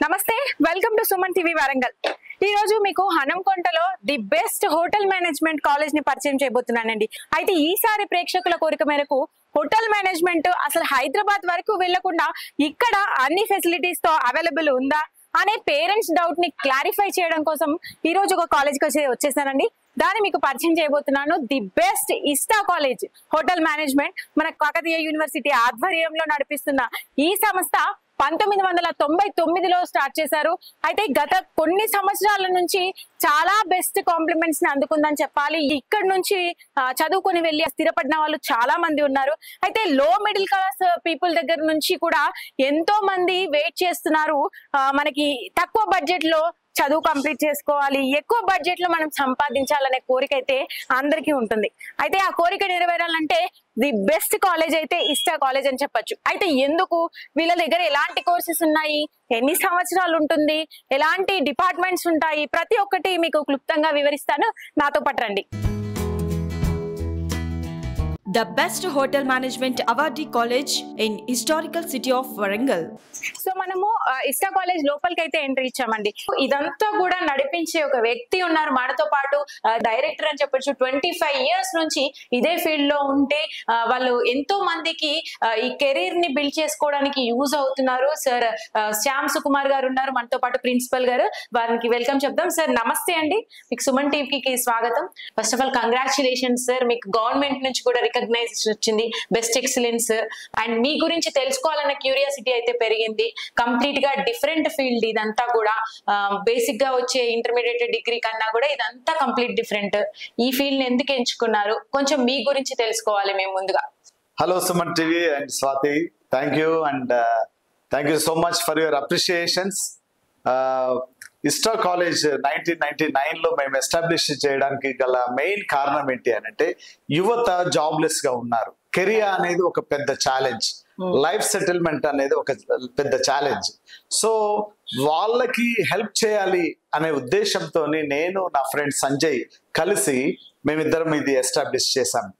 నమస్తే, welcome to Suman TV Warangal. ఈ రోజు మీకు హనంకొండలో the best hotel management college ని పరిచయం చేయబోతున్నానండి. అయితే ఈసారి ప్రేక్షకుల కోరిక మేరకు హోటల్ మేనేజ్మెంట్ అసలు హైదరాబాద్ వరకు వెళ్లకుండా ఇక్కడ అన్ని ఫెసిలిటీస్ తో అవైలబుల్ ఉందా అనే పేరెంట్స్ డౌట్ ని క్లారిఫై చేయడం కోసం ఈ రోజు ఒక కాలేజ్ కి వచ్చేసానండి. దాన్ని మీకు పరిచయం చేయబోతున్నాను. The best ISTA college hotel management మన కాకతీయ యూనివర్సిటీ ఆధ్వర్యంలో నడిపిస్తున్న ఈ సంస్థ 1999లో స్టార్ట్ చేశారు. అయితే గత కొన్ని సంవత్సరాల నుంచి చాలా బెస్ట్ కాంప్లిమెంట్స్ ని అందుకుందని చెప్పాలి. ఇక్కడ నుంచి చదువుకొని వెళ్ళి స్థిరపడిన వాళ్ళు చాలా మంది ఉన్నారు. అయితే లో మిడిల్ క్లాస్ పీపుల్ దగ్గర నుంచి కూడా ఎంతో మంది వెయిట్ చేస్తున్నారు. మనకి తక్కువ బడ్జెట్ లో చదువు కంప్లీట్ చేసుకోవాలి, ఎక్కువ బడ్జెట్ లో మనం సంపాదించాలనే కోరిక అయితే అందరికీ ఉంటుంది. అయితే ఆ కోరిక నెరవేరాలంటే ది బెస్ట్ కాలేజ్ అయితే ఇస్టా కాలేజ్ అని చెప్పొచ్చు. అయితే ఎందుకు, వీళ్ళ దగ్గర ఎలాంటి కోర్సెస్ ఉన్నాయి, ఎన్ని సంవత్సరాలు ఉంటుంది, ఎలాంటి డిపార్ట్మెంట్స్ ఉంటాయి, ప్రతి ఒక్కటి మీకు క్లుప్తంగా వివరిస్తాను. నాతో పాటు రండి. The best hotel management awardee college in historical city of Warangal. So మనము ఇస్టా కాలేజ్ లోపలికి అయితే ఎంట్రీ ఇచ్చామండి. ఇదంతా కూడా నడిపించే ఒక వ్యక్తి ఉన్నారు మనతో పాటు, డైరెక్టర్ అని చెప్పొచ్చు. 25 years నుంచి ఇదే ఫీల్డ్ లో ఉంటే వాళ్ళు ఎంతో మందికి ఈ కెరీర్ ని బిల్డ్ చేసుకోవడానికి యూజ్ అవుతున్నారు. సార్ శ్యామ్ సుకుమార్ గారు ఉన్నారు మనతో పాటు, ప్రిన్సిపల్ గారు. వారికి వెల్కమ్ చెప్దాం. సార్ నమస్తే అండి, మీకు సుమన్ టీవీకి స్వాగతం. First of all congratulations sir, మీకు గవర్నమెంట్ నుంచి కూడా రికగ్నైజేషన్ వచ్చింది, బెస్ట్ ఎక్సలెన్స్. అండ్ మీ గురించి తెలుసుకోవాలన్న క్యూరియాసిటీ అయితే పెరిగింది. కంప్లీట్ గా డిఫరెంట్ ఫీల్డ్ ఇదంతా కూడా. బేసిక్ గా వచ్చే ఇంటర్మీడియట్ డిగ్రీ కన్నా కూడా ఇదంతా కంప్లీట్ డిఫరెంట్. ఈ ఫీల్డ్ ఎందుకు ఎంచుకున్నారు, కొంచెం మీ గురించి తెలుసుకోవాలి మేము ముందుగా. Hello Suman TV and Swathi, thank you and thank you so much for your appreciations. ISTA college 1999లో మేము ఎస్టాబ్లిష్ చేయడానికి గల మెయిన్ కారణం ఏంటి అని అంటే, యువత జాబ్లెస్ గా ఉన్నారు. కెరియర్ అనేది ఒక పెద్ద ఛాలెంజ్, లైఫ్ సెటిల్మెంట్ అనేది ఒక పెద్ద ఛాలెంజ్. సో వాళ్ళకి హెల్ప్ చేయాలి అనే ఉద్దేశంతో నేను నా ఫ్రెండ్ సంజయ్ కలిసి మేమిద్దరం ఇది ఎస్టాబ్లిష్ చేశాము.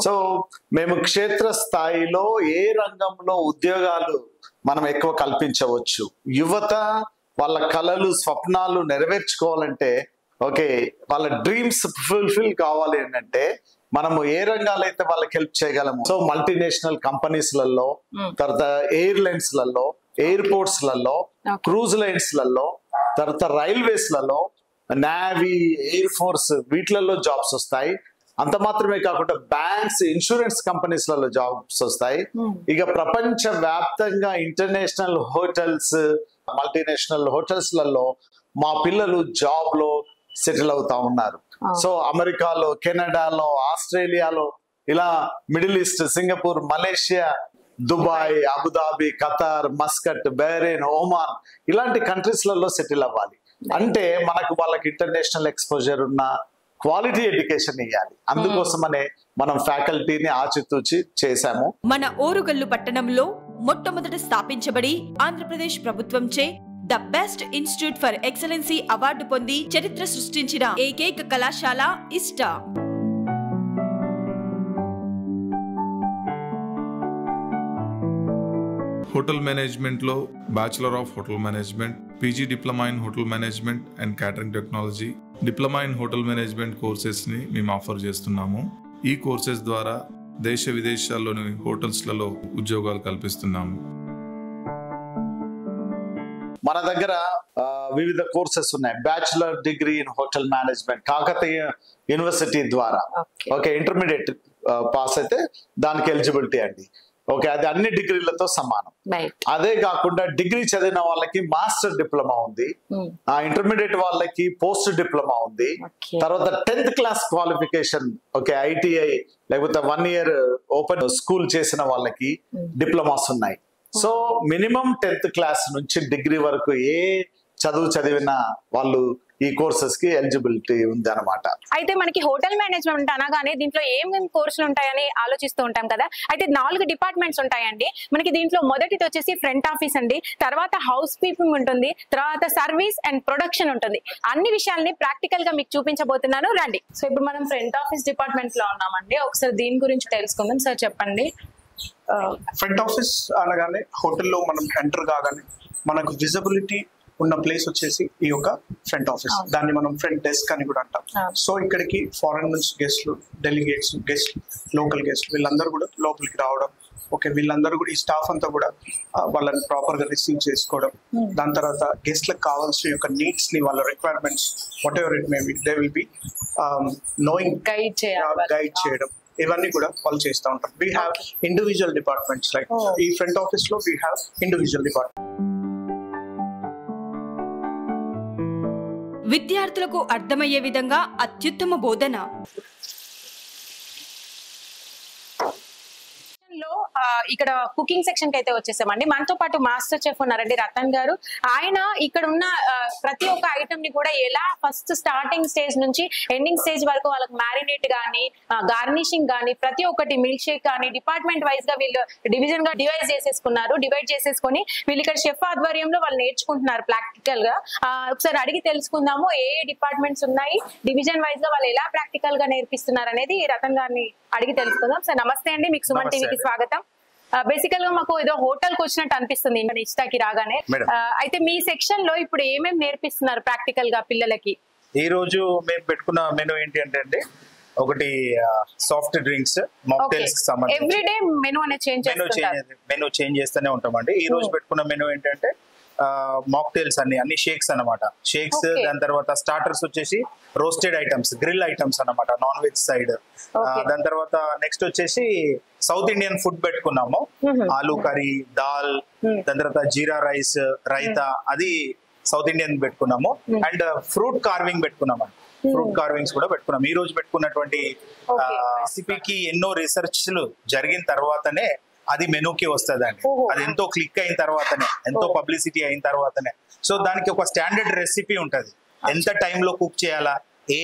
సో మేము క్షేత్ర స్థాయిలో ఏ రంగంలో ఉద్యోగాలు మనం ఎక్కువ కల్పించవచ్చు, యువత వాళ్ళ కళలు స్వప్నాలు నెరవేర్చుకోవాలంటే, ఓకే వాళ్ళ డ్రీమ్స్ ఫుల్ఫిల్ కావాలి అంటే మనము ఏ రంగాలైతే వాళ్ళకి హెల్ప్ చేయగలము. సో మల్టీనేషనల్ కంపెనీస్లలో, తర్వాత ఎయిర్లైన్స్లలో, ఎయిర్పోర్ట్స్లలో, క్రూజ్ లైన్స్లలో, తర్వాత రైల్వేస్లలో, నేవీ, ఎయిర్ ఫోర్స్ వీటిలలో జాబ్స్ వస్తాయి. అంత మాత్రమే కాకుండా బ్యాంక్స్, ఇన్సూరెన్స్ కంపెనీస్లలో జాబ్స్ వస్తాయి. ఇక ప్రపంచ వ్యాప్తంగా ఇంటర్నేషనల్ హోటల్స్, మల్టీనేషనల్ హోటల్స్లలో మా పిల్లలు జాబ్ లో సెటిల్ అవుతా ఉన్నారు. సో అమెరికాలో, కెనడాలో, ఆస్ట్రేలియాలో, ఇలా middle east, Singapore, Malaysia, Dubai, Abu Dhabi, Qatar, Muscat, Bahrain, Oman ఇలాంటి కంట్రీస్లలో సెటిల్ అవ్వాలి అంటే మనకు వాళ్ళకి ఇంటర్నేషనల్ ఎక్స్పోజర్ ఉన్న క్వాలిటీ ఎడ్యుకేషన్ ఇవ్వాలి. అందుకోసమనే మనం ఫ్యాకల్టీని ఆచితూచి చేశాము. మన ఓరుగల్లు పట్టణంలో మొట్టమొదట స్థాపించబడి ఆంధ్రప్రదేశ్ ప్రభుత్వంచే the best institute for excellency award పొంది చరిత్ర సృష్టించిన ఏకైక కళాశాల ఇస్టా. హోటల్ మేనేజ్మెంట్ లో bachelor of hotel management, PG diploma in hotel management and catering technology, diploma in hotel management courses ని మేము ఆఫర్ చేస్తున్నాము. ఈ కోర్సెస్ ద్వారా దేశ విదేశాల్లోని హోటల్స్లలో ఉద్యోగాలు కల్పిస్తున్నాము. మన దగ్గర వివిధ కోర్సెస్ ఉన్నాయి. Bachelor degree in hotel management Kakatiya university ద్వారా, ఓకే ఇంటర్మీడియట్ పాస్ అయితే దానికి ఎలిజిబిలిటీ అండి. ఓకే, అది అన్ని డిగ్రీలతో సమానం. అదే కాకుండా డిగ్రీ చదివిన వాళ్ళకి మాస్టర్ డిప్లొమా ఉంది, ఆ ఇంటర్మీడియట్ వాళ్ళకి పోస్ట్ డిప్లొమా ఉంది. తర్వాత 10th class qualification, okay ITI లేకపోతే 1 year ఓపెన్ స్కూల్ చేసిన వాళ్ళకి డిప్లొమాస్ ఉన్నాయి. సో మినిమం 10th క్లాస్ నుంచి డిగ్రీ వరకు ఏ చదువు చదివిన వాళ్ళు ఈ కోర్సెస్ కి ఎలిజిబిలిటీ ఉంది అనమాట. అయితే మనకి హోటల్ మేనేజ్మెంట్ అనగానే దీంట్లో ఏమేమి కోర్సులు ఉంటాయని ఆలోచిస్తూ ఉంటాం కదా. అయితే 4 డిపార్ట్మెంట్స్ ఉంటాయండి మనకి. దీంట్లో మొదటిది వచ్చేసి ఫ్రంట్ ఆఫీస్ అండి, తర్వాత హౌస్ కీపింగ్ ఉంటుంది, తర్వాత సర్వీస్ అండ్ ప్రొడక్షన్ ఉంటుంది. అన్ని విషయాల్ని ప్రాక్టికల్ గా మీకు చూపించబోతున్నాను, రండి. సో ఇప్పుడు మనం ఫ్రంట్ ఆఫీస్ డిపార్ట్మెంట్ లో ఉన్నామండి, ఒకసారి దీని గురించి తెలుసుకుందాం. సార్ చెప్పండి. ఫ్రంట్ ఆఫీస్ అనగానే హోటల్లో మనం ఎంటర్ కాగానే మనకు విజిబిలిటీ ఉన్న ప్లేస్ వచ్చేసి ఈ యొక్క ఫ్రంట్ ఆఫీస్, దాన్ని మనం ఫ్రంట్ డెస్క్ అని కూడా అంటాం. సో ఇక్కడికి ఫారెన్ నుంచి గెస్ట్లు, డెలిగేట్స్, గెస్ట్, లోకల్ గెస్ట్లు వీళ్ళందరూ కూడా లోపలికి రావడం. ఓకే, వీళ్ళందరూ కూడా ఈ స్టాఫ్ అంతా కూడా వాళ్ళని ప్రాపర్ గా రిసీవ్ చేసుకోవడం. దాని తర్వాత గెస్ట్లకు కావాల్సిన యొక్క నీడ్స్ ని, వాళ్ళ requirements what ever it may be, they will be knowing, guide చేయడం, ఇవన్నీ కూడా వాళ్ళు చేస్తూ ఉంటారు. We have individual departments like ఈ ఫ్రంట్ ఆఫీస్ లో వీ హ్యావ్ ఇండివిజువల్ డిపార్ట్మెంట్. విద్యార్థులకు అర్థమయ్యే విధంగా అత్యుత్తమ బోధన. ఇక్కడ కుకింగ్ సెక్షన్ కి అయితే వచ్చేసామండి. మనతో పాటు మాస్టర్ చెఫ్ ఉన్నారండి రతన్ గారు. ఆయన ఇక్కడ ఉన్న ప్రతి ఒక్క ఐటమ్ ని కూడా ఎలా ఫస్ట్ స్టార్టింగ్ స్టేజ్ నుంచి ఎండింగ్ స్టేజ్ వరకు వాళ్ళకి మ్యారినేట్ గానీ, గార్నిషింగ్ గానీ, ప్రతి ఒక్కటి మిల్క్ షేక్ కానీ డిపార్ట్మెంట్ వైజ్ గా వీళ్ళు డివిజన్ గా డివైడ్ చేసేసుకొని వీళ్ళు ఇక్కడ షెఫ్ ఆధ్వర్యంలో వాళ్ళు నేర్చుకుంటున్నారు ప్రాక్టికల్ గా. ఒకసారి అడిగి తెలుసుకుందాము ఏ డిపార్ట్మెంట్స్ ఉన్నాయి, డివిజన్ వైజ్ గా వాళ్ళు ఎలా ప్రాక్టికల్ గా నేర్పిస్తున్నారు అనేది రతన్ గారిని అడిగి తెలుసుకుందాం. సార్ నమస్తే అండి, మీకు సుమన్ టీవీకి స్వాగతం. బేసికల్ గా మాకు ఏదో హోటల్ కు వచ్చినట్టు అనిపిస్తుంది ఇష్టాకి రాగానే. అయితే మీ సెక్షన్ లో ఇప్పుడు ఏమేమి నేర్పిస్తున్నారు ప్రాక్టికల్ గా పిల్లలకి? ఈ రోజు మేము పెట్టుకున్న మెనూ ఏంటి అంటే ఒకటి సాఫ్ట్ డ్రింక్స్, మాక్టైల్స్ కి సంబంధించి ఎవ్రీడే మెనూ అనేది మెనూ చేంజ్ చేస్తూనే ఉంటామండి. ఈ రోజు పెట్టుకున్న మెనూ ఏంటంటే మాక్టైల్స్ అన్ని షేక్స్ అన్నమాట. షేక్స్, దాని తర్వాత స్టార్టర్స్ వచ్చేసి రోస్టెడ్ ఐటమ్స్, గ్రిల్ ఐటమ్స్ అన్నమాట, నాన్ వెజ్ సైడ్. దాని తర్వాత నెక్స్ట్ వచ్చేసి సౌత్ ఇండియన్ ఫుడ్ పెట్టుకున్నాము, ఆలూ కర్రీ, దాల్, దాని తర్వాత జీరా రైస్, రైతా, అది సౌత్ ఇండియన్ పెట్టుకున్నాము. అండ్ ఫ్రూట్ కార్వింగ్ పెట్టుకున్నాము, ఫ్రూట్ కార్వింగ్స్ కూడా పెట్టుకున్నాం. ఈ రోజు పెట్టుకున్నటువంటి రెసిపీకి ఎన్నో రీసెర్చ్లు జరిగిన తర్వాతనే అది మెనూకి వస్తుందండి. అది ఎంతో క్లిక్ అయిన తర్వాతనే, ఎంతో పబ్లిసిటీ అయిన తర్వాతనే. సో దానికి ఒక స్టాండర్డ్ రెసిపీ ఉంటది. ఎంత టైంలో కుక్ చేయాలా, ఏ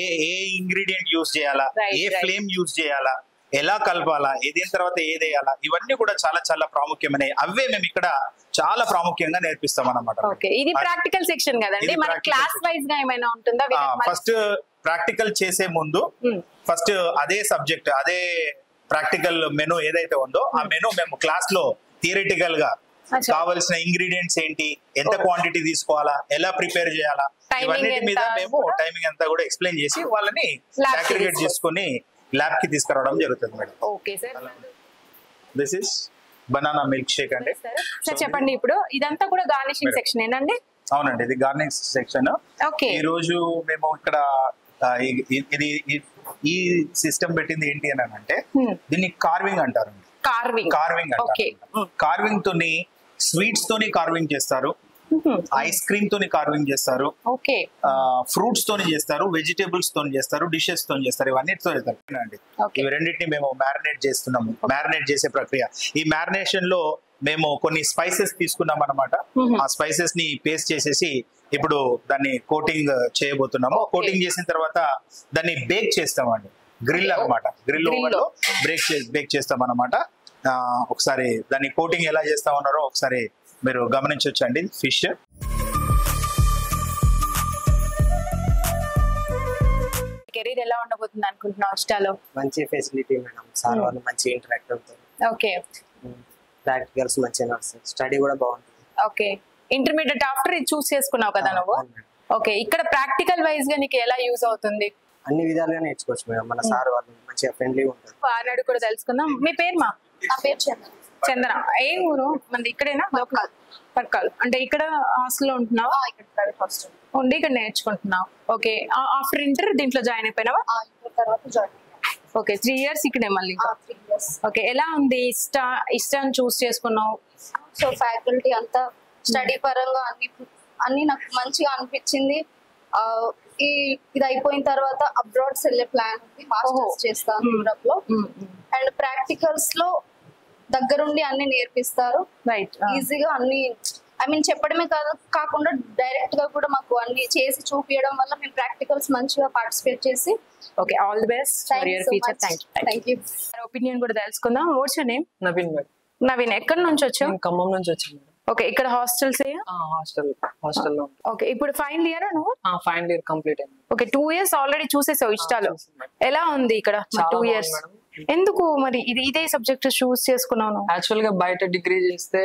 ఇంగ్రీడియంట్ యూజ్ చేయాలా, ఏ ఫ్లేమ్ యూజ్ చేయాలా, ఎలా కలపాలా, ఏదైన తర్వాత ఏదేయాలా, ఇవన్నీ కూడా చాలా చాలా ప్రాముఖ్యమైనవి. అవే మేము ఇక్కడ చాలా ప్రాముఖ్యంగా నేర్పిస్తాం అన్నమాట. ఇది ప్రాక్టికల్ సెక్షన్ కదండి, మన క్లాస్ వైజ్ గా ఏమైనా ఉంటుందా? ఫస్ట్ ప్రాక్టికల్ చేసే ముందు ఫస్ట్ అదే సబ్జెక్ట్, అదే ప్రాక్టికల్ మెనూ ఏదైతే ఉందో ఆ మెనూ మేము క్లాస్ లో థియరిటికల్ గా కావాల్సిన ఇంగ్రీడియంట్స్ ఏంటి, ఎంత క్వాంటిటీ తీసుకోవాలా, ఎలా ప్రిపేర్ చేయాలా, ఇవన్నిటి మీద మేము టైమింగ్ అంతా కూడా ఎక్స్ప్లెయిన్ చేసి వాళ్ళని సాక్రిగేట్ చేసుకుని ల్యాబ్ కి తీసుకురావడం జరుగుతుంది madam. Okay sir, this is banana milk shake అండి. సార్ చెప్పండి, ఇప్పుడు ఇదంతా కూడా గార్నిషింగ్ సెక్షన్ ఏనండి? అవునండి, ఇది గార్నిషింగ్ సెక్షన్. ఈ రోజు మేము ఇక్కడ ఇది ఈ సిస్టమ్ పెట్టింది ఏంటి అని అంటే దీన్ని కార్వింగ్ అంటారు. కార్వింగ్ అంటారు. కార్వింగ్ తోని స్వీట్స్ తోని కార్వింగ్ చేస్తారు, ఐస్ క్రీమ్ తోని కార్వింగ్ చేస్తారు, ఫ్రూట్స్ తోని చేస్తారు, వెజిటేబుల్స్ తోని చేస్తారు, డిషెస్ తోని చేస్తారు, ఇవన్నిటితో చేస్తారు అండి. ఇవి రెండింటిని మేము మ్యారినేట్ చేస్తున్నాము. మ్యారినేట్ చేసే ప్రక్రియ, ఈ మ్యారినేషన్ లో మేము కొన్ని స్పైసెస్ తీసుకున్నాం అన్నమాట. ఆ స్పైసెస్ ని పేస్ట్ చేసేసి ఇప్పుడు దాన్ని కోటింగ్ చేయబోతున్నాము. కోటింగ్ చేసిన తర్వాత దాన్ని బేక్ చేస్తామండి, గ్రిల్ అన్నమాట. గ్రిల్ ఓవెన్ లో బేక్ చేస్తాం అన్నమాట. ఒకసారి దాన్ని కోటింగ్ ఎలా చేస్తా ఉన్నారో ఒకసారి మీరు గమనించవచ్చండి. ఫిష్ కెరీర్ ఎలా ఉండబోతుంది అనుకుంటున్నా హాస్టల్లో? మంచి ఫెసిలిటీ మేడం, సార్ వాళ్ళు మంచి ఇంటరాక్ట్ అవుతారు. ఓకే, ప్రాక్టికల్స్ మంచిగా నడుస్తాయి, స్టడీ కూడా బాగుంటుంది. ఓకే, ఇంటర్మీడియట్ ఆఫ్టర్ ఇది చూస్ చేసుకున్నావు కదా నువ్వు. ఓకే, ఇక్కడ ప్రాక్టికల్ వైజ్ గా నీకు ఎలా యూజ్ అవుతుంది? అన్ని విధాలుగా నేర్చుకోవచ్చు మేడం, మన సార్ వాళ్ళు మంచిగా ఫ్రెండ్లీగా ఉంటారు. ఆనాడు కూడా తెలుసుకుందాం. మీ పేరు? నా పేరు చందన. ఏ ఊరు మనది? ఇక్కడేనా? పర్కాల్. అంటే ఇక్కడ హాస్టల్లో ఉంటున్నావా? ఇక్కడ ప్రైవేట్ హాస్టల్ ఉండి ఇక్కడ నేర్చుకుంటున్నావు. ఓకే, ఆఫ్టర్ ఇంటర్ దీంట్లో జాయిన్ అయిపోయినావా? ఇంటర్ తర్వాత జాయిన్. ఓకే, 3 years ఇక్కడే మళ్ళీ. 3 years. ఓకే, ఎలా ఉంది? ఇష్టం చూస్ చేసుకున్నావు? సో ఫ్యాకల్టీ అంతా స్టడీ పరంగా అన్ని నాకు మంచిగా అనిపించింది. ఇది అయిపోయిన తర్వాత అబ్రాడ్స్ వెళ్ళే ప్లాన్ ఉంది, మాస్టర్స్ చేస్తాను యూరప్ లో. అండ్ ప్రాక్టికల్స్ లో దగ్గరుండి అన్ని నేర్పిస్తారు. రైట్, ఈజీగా అన్ని చెప్పడమే కాకుండా డైరెక్ట్ గా కూడా మాకు అన్ని చేసి చూపించడం వల్ల మేము ప్రాక్టికల్స్ మంచిగా పార్టిసిపేట్ చేసి. Okay, all the best for your future. Thank you. Opinion కూడా తెలుసుకుందాం. What's your name? Naveen madam. Naveen, ఎక్కడి నుంచి వచ్చావు? ఖమ్మం నుంచి వచ్చాను మేడం. ఓకే, ఇక్కడ హాస్టల్స్? హాస్టల్లో. ఓకే, ఇప్పుడు ఫైనల్ ఇయర్ నువ్వు? ఫైనల్ ఇయర్ కంప్లీట్ అయింది. ఓకే, 2 years ఆల్రెడీ చూసేసావు ఇష్టాలు. ఎలా ఉంది ఇక్కడ 2 years? ఎందుకు మరి ఇదే సబ్జెక్ట్ చూస్ చేసుకున్నావు? యాక్చువల్ గా బయట డిగ్రీ చేస్తే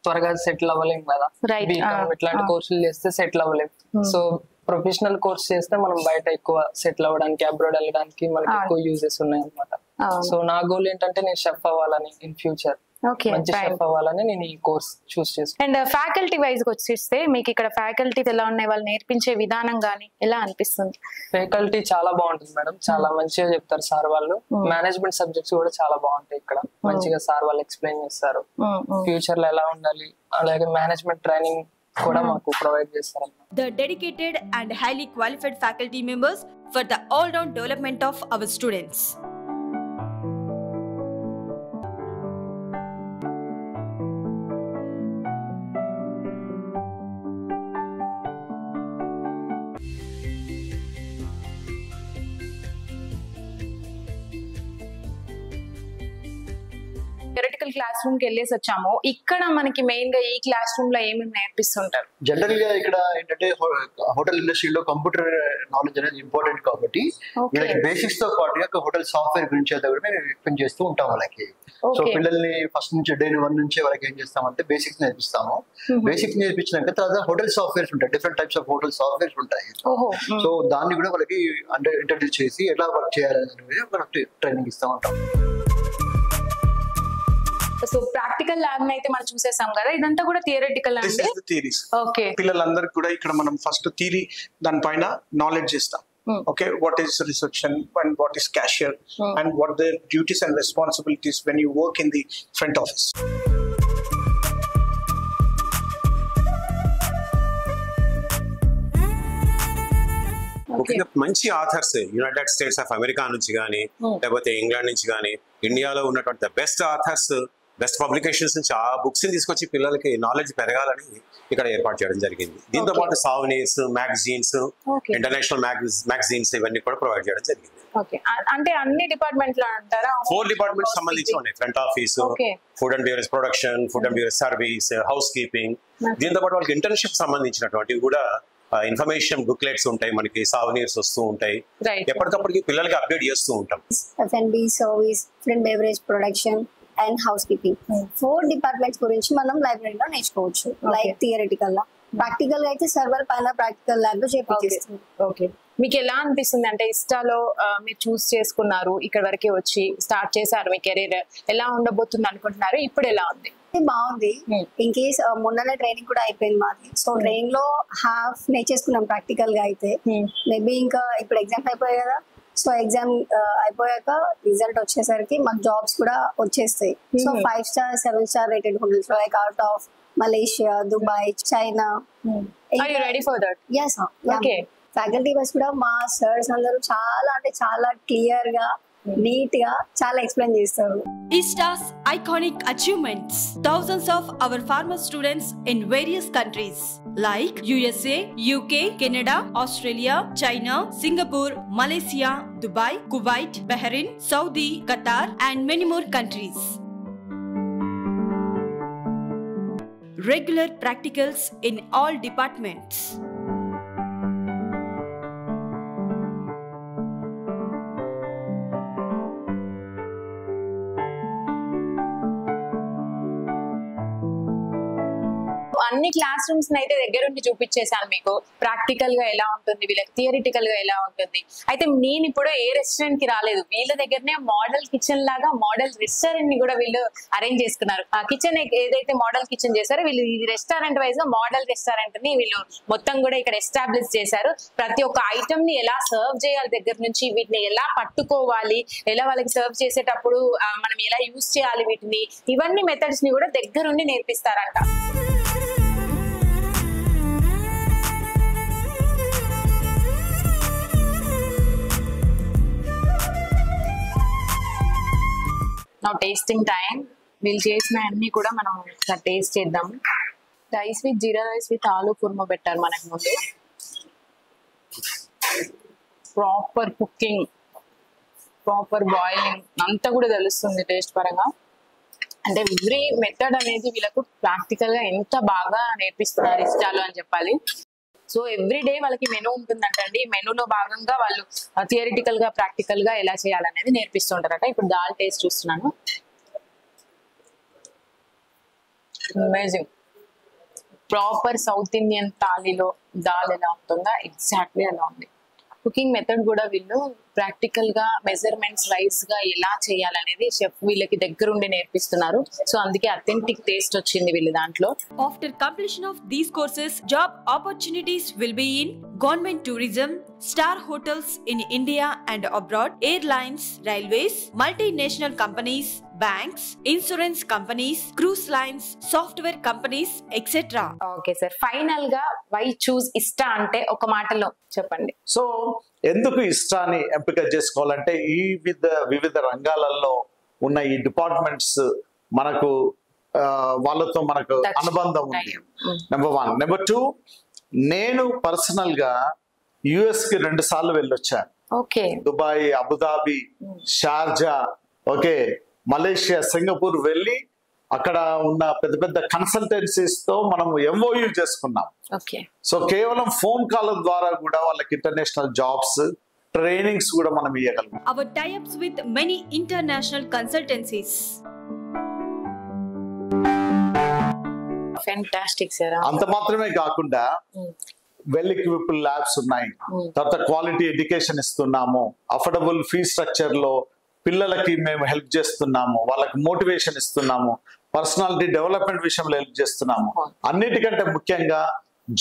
త్వరగా సెటిల్ అవ్వలేం కదా. Right. బీకామ్ ఇట్లాంటి కోర్సులు చేస్తే సెటిల్ అవ్వలేం. సో ప్రొఫెషనల్ కోర్స్ చేస్తే మనం బయట ఎక్కువ సెటిల్ అవ్వడానికి, అబ్రాడ్ వెళ్ళడానికి మనకి ఎక్కువ యూజెస్ ఉన్నాయి అనమాట. సో నా గోల్ ఏంటంటే నేను షెఫ్ అవ్వాలని, ఇన్ ఫ్యూచర్ మంచి షెఫ్ అవ్వాలని నేను ఈ కోర్స్ చూస్ చేసుకున్నాను. అండ్ ఫ్యాకల్టీ వైజ్ వచ్చేస్తే మీకు ఇక్కడ ఫ్యాకల్టీ ఎలా ఉన్నాయి, వాళ్ళు నేర్పించే విధానం గానీ ఎలా అనిపిస్తుంది? ఫ్యాకల్టీ చాలా బాగుంటుంది మేడం, చాలా మంచిగా చెప్తారు సార్ వాళ్ళు. మేనేజ్మెంట్ సబ్జెక్ట్స్ కూడా చాలా బాగుంటాయి ఇక్కడ, మంచిగా సార్ వాళ్ళు ఎక్స్ప్లెయిన్ చేస్తారు. ఫ్యూచర్ లో ఎలా ఉండాలి, అలాగే మేనేజ్మెంట్ ట్రైనింగ్ కూడా మాకు ప్రొవైడ్ చేస్తారు. The dedicated and highly qualified faculty members for the all-round development of our students. Theoretical class room కి వెళ్ళేసి వచ్చాము. ఇక్కడ మనకి మెయిన్ గా ఈ క్లాస్ రూమ్ లో ఏమేమి నేర్పిస్తుంటారు? జనరల్ గా ఇక్కడ ఏంటంటే హోటల్ ఇండస్ట్రీలో కంప్యూటర్ నాలెడ్జ్ అనేది ఇంపార్టెంట్ కాబట్టి వీళ్ళకి బేసిక్స్ తో పాటుగా హోటల్ సాఫ్ట్వేర్ గురించి అయితే కూడా మేము ఎక్స్ప్లెయిన్ చేస్తూ ఉంటాం వాళ్ళకి. సో పిల్లల్ని ఫస్ట్ నుంచి డే 1 నుంచి వాళ్ళకి ఏం చేస్తామంటే బేసిక్స్ నేర్పిస్తాము. బేసిక్స్ నేర్పించినాక తర్వాత హోటల్ సాఫ్ట్వేర్స్ ఉంటాయి, different types of hotel softwares ఉంటాయి. సో దాన్ని కూడా వాళ్ళకి ఇంట్రడ్యూస్ చేసి ఎలా వర్క్ చేయాలనేది మనకి ట్రైనింగ్ ఇస్తూ ఉంటాం. సో ప్రాక్టికల్ ల్యాబ్ అయితే మనం చూసేసాం కదా, ఇదంతా కూడా థియరిటికల్ అంటే థియరీస్. ఓకే, పిల్లలందరికీ కూడా ఇక్కడ మనం ఫస్ట్ థియరీ దానిపైన నాలెడ్జ్ ఇస్తాం. Okay, what is reception and what is cashier and what their duties and responsibilities when you work in the front office. ముఖ్యంగా మంచి authors United states of America నుంచి కానీ లేకపోతే ఇంగ్లాండ్ నుంచి కానీ ఇండియాలో ఉన్నటువంటి బెస్ట్ ఆథర్స్, బెస్ట్ పబ్లికేషన్స్ నుంచి ఆ బుక్స్ ని తీసుకొచ్చి పిల్లలకి నాలెడ్జ్ పెరగాలని ఇక్కడ ఏర్పాటు చేయడం జరిగింది. దీంతో పాటు సావనీర్స్, మ్యాగజైన్స్, ఇంటర్నేషనల్ మ్యాగజైన్స్ ఇవన్నీ కూడా ప్రొవైడ్ చేయడం జరిగింది. అంటే అన్ని డిపార్ట్మెంట్ లో అంటారా? 4 డిపార్ట్మెంట్స్ సంబంధించి ఉన్నాయి. Front office, food and beverage production, food and beverage service, house keeping. దీంతో పాటు వాళ్ళకి ఇంటర్న్షిప్ సంబంధించినటువంటివి కూడా ఇన్ఫర్మేషన్ బుక్లెట్స్ ఉంటాయి, మనకి సావనీర్స్ వస్తూ ఉంటాయి. ఎప్పటికప్పటికి పిల్లలకి అప్డేట్ చేస్తూ ఉంటాం. F&B service, food and beverage production and house keeping 4 departments గురించి మనం లైబ్రరీలో నేర్చుకోవచ్చు. లైక్ థియరిటికల్ గా, ప్రాక్టికల్ గా అయితే సర్వర్ పైన ప్రాక్టికల్ ల్యాబ్ లో చేపిస్తుంది. ఓకే, మీకు ఎలా అనిపిస్తుంది అంటే ఇస్టాలో మీరు చూస్ చేసుకున్నారు, ఇక్కడ వరకే వచ్చి స్టార్ట్ చేశారు, మీ కెరీర్ ఎలా ఉండబోతుంది అనుకుంటున్నారు? ఇప్పుడు ఎలా ఉంది? బాగుంది. ఇన్ కేస్ మొన్ననే ట్రైనింగ్ కూడా అయిపోయింది మాది. సో ట్రైనింగ్ లో హాఫ్ నేర్చేసుకున్నాం ప్రాక్టికల్ గా అయితే. మేబీ ఇంకా ఇప్పుడు ఎగ్జామ్స్ అయిపోయాయి కదా, సో ఎగ్జామ్ అయిపోయాక రిజల్ట్ వచ్చేసరికి మాకు జాబ్స్ కూడా వచ్చేస్తాయి. So 5 star 7 star rated hotels like out of Malaysia, Dubai, China. Faculty bus కూడా మా సర్స్ అందరూ చాలా అంటే చాలా క్లియర్ గా, నీట్ గా చాలా ఎక్స్ప్లెయిన్ చేస్తారు. ISTA's iconic achievements. Thousands of our farmer students in various countries like USA, UK, Canada, Australia, China, Singapore, Malaysia, Dubai, Kuwait, Bahrain, Saudi, Qatar and many more countries. Regular practicals in all departments. అన్ని class rooms అయితే దగ్గరుండి చూపించేశాను మీకు, practical గా ఎలా ఉంటుంది, వీళ్ళకి theoretical గా ఎలా ఉంటుంది. అయితే నేను ఇప్పుడు ఏ రెస్టారెంట్ కి రాలేదు, వీళ్ళ దగ్గరనే మోడల్ కిచెన్ లాగా మోడల్ రెస్టారెంట్ ని కూడా వీళ్ళు అరేంజ్ చేసుకున్నారు. ఆ కిచెన్ ఏదైతే మోడల్ కిచెన్ చేశారో వీళ్ళు ఈ రెస్టారెంట్ వైజ్ గా మోడల్ రెస్టారెంట్ ని వీళ్ళు మొత్తం కూడా ఇక్కడ ఎస్టాబ్లిష్ చేశారు. ప్రతి ఒక్క ఐటమ్ ని ఎలా సర్వ్ చేయాలి దగ్గర నుంచి, వీటిని ఎలా పట్టుకోవాలి, ఎలా వాళ్ళకి సర్వ్ చేసేటప్పుడు మనం ఎలా యూజ్ చేయాలి వీటిని, ఇవన్నీ మెథడ్స్ ని కూడా దగ్గరుండి నేర్పిస్తారంట. నా టేస్టింగ్ టైం. వీళ్ళు చేసిన అన్ని కూడా మనం టేస్ట్ చేద్దాం. Rice with jeera rice with aloo kurma పెట్టారు మనకు ముందు. ప్రాపర్ కుకింగ్, ప్రాపర్ బాయిలింగ్ అంతా కూడా తెలుస్తుంది టేస్ట్ పరంగా. అంటే ఎవ్రీ మెథడ్ అనేది వీళ్ళకు ప్రాక్టికల్ గా ఎంత బాగా నేర్పిస్తున్నారు ఇష్టాలు అని చెప్పాలి. సో ఎవ్రీ డే వాళ్ళకి మెనూ ఉంటుందంటండి. మెనూలో భాగంగా వాళ్ళు థియరిటికల్ గా ప్రాక్టికల్ గా ఎలా చేయాలనేది నేర్పిస్తుంటారట. ఇప్పుడు దాల్ టేస్ట్ చూస్తున్నాను. అమేజింగ్. ప్రాపర్ సౌత్ ఇండియన్ థాలీలో దాల్ ఎలా ఉంటుందో ఎగ్జాక్ట్లీ అలా ఉంది. కుకింగ్ మెథడ్ కూడా వీళ్ళు ప్రాక్టికల్ గా మెజర్మెంట్స్ వైజ్ గా ఎలా చేయాలనేది షెఫ్ వీళ్ళకి దగ్గరుండి నేర్పిస్తున్నారు. సో అందుకే అథెంటిక్ టేస్ట్ వచ్చింది వీళ్ళ దాంట్లో. After completion of these courses, job opportunities will be in government tourism, star hotels in India and abroad, airlines, railways, multinational companies, banks, insurance companies, cruise lines, software companies, etc. Okay sir, final గా why చూస్ ఇష్టా అంటే ఒక మాటలో చెప్పండి. So ఎందుకు ఇష్టాన్ని ఎంపిక చేసుకోవాలంటే ఈ వివిధ రంగాలలో ఉన్న ఈ డిపార్ట్మెంట్స్ మనకు వాళ్ళతో మనకు అనుబంధం ఉంది. నెంబర్ 1. నెంబర్ 2, నేను పర్సనల్ గా యుఎస్ కి 2 సార్లు వెళ్ళొచ్చాను. Okay. Dubai, Abu Dhabi, Sharjah, okay, Malaysia, Singapore వెళ్ళి అక్కడ ఉన్న పెద్ద పెద్ద కన్సల్టెన్సీస్ తో మనం ఎంఓయూ చేసుకున్నాం. సో కేవలం ఫోన్ కాల్ ద్వారా కూడా వాళ్ళకి ఇంటర్నేషనల్ జాబ్స్, ట్రైనింగ్స్ కూడా మనం ఇవ్వగలం. Our tie-ups with many international consultancies. Fantastic sir. అంత మాత్రమే కాకుండా వెల్ ఎక్విప్డ్ ల్యాబ్స్ ఉన్నాయి. తర్వాత క్వాలిటీ ఎడ్యుకేషన్ ఇస్తున్నాము. అఫోర్డబుల్ ఫీ స్ట్రక్చర్ లో పిల్లలకి మేము హెల్ప్ చేస్తున్నాము. వాళ్ళకి మోటివేషన్ ఇస్తున్నాము. పర్సనాలిటీ డెవలప్మెంట్ విషయంలో హెల్ప్ చేస్తున్నాము. అన్నిటికంటే ముఖ్యంగా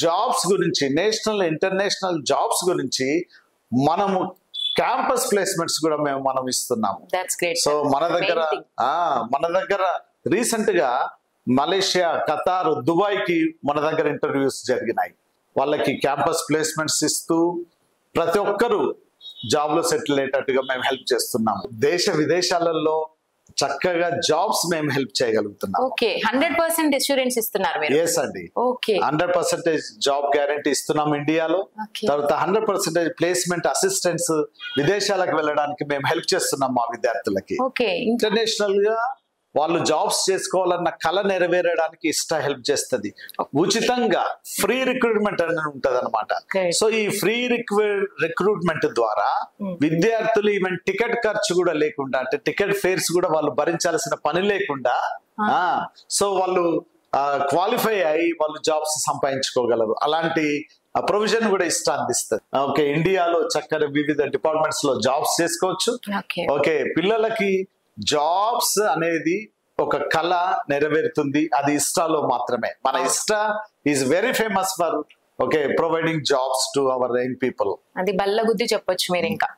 జాబ్స్ గురించి, నేషనల్ ఇంటర్నేషనల్ జాబ్స్ గురించి మనము క్యాంపస్ ప్లేస్మెంట్స్ కూడా మనం ఇస్తున్నాము. సో మన దగ్గర రీసెంట్ గా మలేషియా, ఖతార్, దుబాయ్ కి మన దగ్గర ఇంటర్వ్యూస్ జరిగినాయి. వాళ్ళకి క్యాంపస్ ప్లేస్మెంట్స్ ఇస్తూ ప్రతి ఒక్కరూ జాబ్ లో సెటిల్ అయ్యేటట్టుగా మేము హెల్ప్ చేస్తున్నాము. దేశ విదేశాలలో చక్కగా జాబ్స్ మేము హెల్ప్ చేయగలుగుతున్నాం. ఓకే, 100% అష్యూరెన్స్ ఇస్తున్నారు మీరు? ఎస్ అండి. ఓకే, 100% జాబ్ గ్యారంటీ ఇస్తున్నాం ఇండియాలో. తర్వాత 100% ప్లేస్మెంట్ అసిస్టెంట్స్ విదేశాలకు వెళ్ళడానికి మేము హెల్ప్ చేస్తున్నాం మా విద్యార్థులకి. ఓకే, ఇంటర్నేషనల్ గా వాళ్ళు జాబ్స్ చేసుకోవాలన్న కళ నెరవేరడానికి ఇష్ట హెల్ప్ చేస్తుంది. ఉచితంగా ఫ్రీ రిక్రూట్మెంట్ అనేది ఉంటది అనమాట. సో ఈ ఫ్రీ రిక్రూట్మెంట్ ద్వారా విద్యార్థులు ఈవెన్ టికెట్ ఖర్చు కూడా లేకుండా, అంటే టికెట్ ఫేర్స్ కూడా వాళ్ళు భరించాల్సిన పని లేకుండా, సో వాళ్ళు క్వాలిఫై అయ్యి వాళ్ళు జాబ్స్ సంపాదించుకోగలరు. అలాంటి ప్రొవిజన్ కూడా అందిస్తుంది. ఓకే, ఇండియాలో చక్కగా వివిధ డిపార్ట్మెంట్స్ లో జాబ్స్ చేసుకోవచ్చు. ఓకే, పిల్లలకి జాబ్స్ అనేది ఒక కళ నెరవేరుతుంది. అది ఇస్టాలో మాత్రమే. మన ISTA is very famous for providing jobs to our young people. అది బల్లగుద్ది చెప్పొచ్చు మీరు. ఇంకా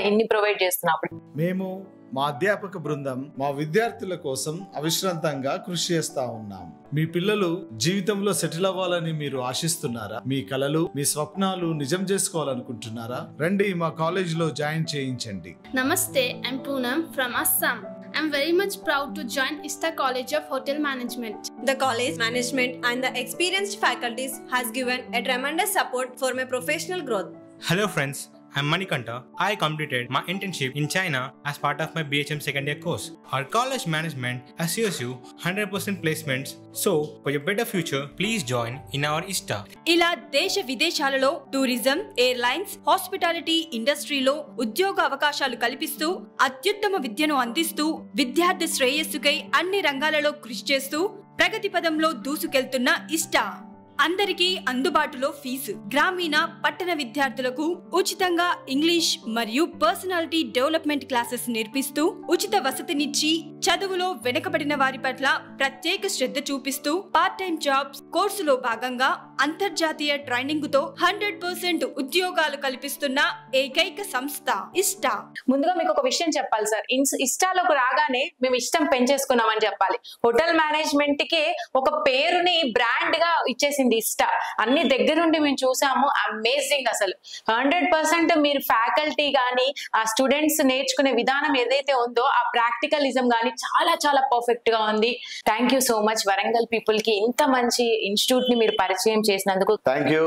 ఇన్ని ప్రొవైడ్ చేస్తున్నప్పుడు మేము మా అధ్యాపక బృందం మా విద్యార్థుల కోసం అవిశ్రాంతంగా కృషి చేస్తా ఉన్నాం. మీ పిల్లలు జీవితంలో సెటిల్ అవ్వాలని మీరు ఆశిస్తున్నారా? మీ కలలు, మీ స్వప్నాలు నిజం చేసుకోవాలనుకుంటున్నారా? రండి, మా కాలేజ్ లో జాయిన్ చేయించండి. Namaste, I'm Poonam from Assam. I'm very much proud to join ISTA College of Hotel Management. The college management and the experienced faculties has given a tremendous support for my professional growth. Hello friends, I'm Manikanta. I completed my internship in China as part of my BHM second year course. Our college management assures you 100% placements. So, for your better future, please join in our ISTA. ఇలా దేశ విదేశాలలో tourism, airlines, hospitality ఇండస్ట్రీలో ఉద్యోగ అవకాశాలు కల్పిస్తూ అత్యుత్తమ విద్యను అందిస్తూ విద్యార్థి శ్రేయస్సుకై అన్ని రంగాలలో కృషి చేస్తూ ప్రగతి పదంలో దూసుకెళ్తున్న ISTA. అందరికీ అందుబాటులో ఫీజు. గ్రామీణ, పట్టణ విద్యార్థులకు ఉచితంగా ఇంగ్లీష్ మరియు పర్సనాలిటీ డెవలప్మెంట్ క్లాసెస్ నేర్పిస్తూ ఉచిత వసతినిచ్చి చదువులో వెనుకబడిన వారి పట్ల ప్రత్యేక శ్రద్ధ చూపిస్తూ పార్ట్ టైం జాబ్స్, కోర్సులో భాగంగా అంతర్జాతీయ ట్రైనింగ్ తో 100% ఉద్యోగాలు కల్పిస్తున్న ఏకైక సంస్థ ISTA. ముందుగా మీకు ఒక విషయం చెప్పాలి సార్. ఇస్టాలోకి రాగానే మేము ఇష్టం పెంచేసుకున్నామని చెప్పాలి. హోటల్ మేనేజ్మెంట్ కి ఒక పేరుని బ్రాండ్ గా ఇచ్చేసింది ISTA. అన్ని దగ్గరుండి మేము చూసాము. అమేజింగ్. అసలు 100% మీరు ఫ్యాకల్టీ గానీ, ఆ స్టూడెంట్స్ నేర్చుకునే విధానం ఏదైతే ఉందో ఆ ప్రాక్టికలిజం గానీ చాలా చాలా పర్ఫెక్ట్ గా ఉంది. Thank you so much. Warangal people కి ఇంత మంచి ఇన్స్టిట్యూట్ ని మీరు పరిచయం చేసినందుకు థ్యాంక్ యూ.